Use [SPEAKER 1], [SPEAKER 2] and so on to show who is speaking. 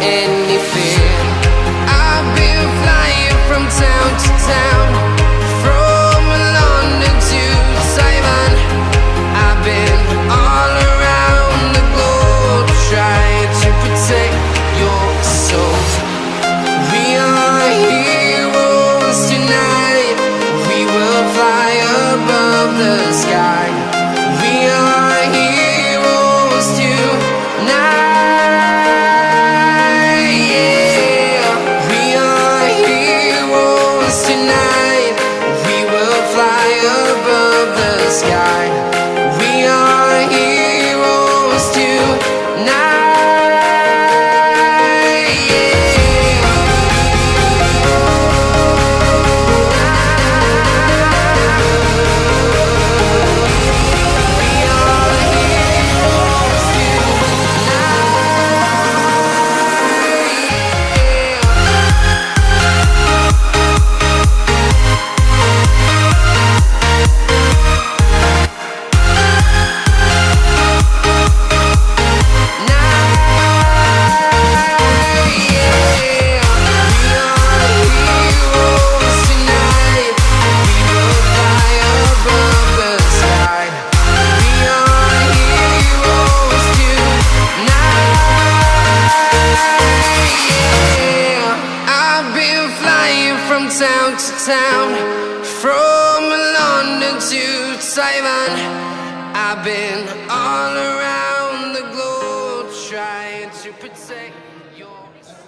[SPEAKER 1] any fear. I've been flying from town to town, from London to Taiwan. I've been all around the globe trying to protect your soul. We are heroes tonight. We will fly above the sky. We are heroes tonight. Yeah. We are heroes tonight. We will fly above the sky. We are heroes tonight. From town to town, from London to Taiwan. I've been all around the globe trying to protect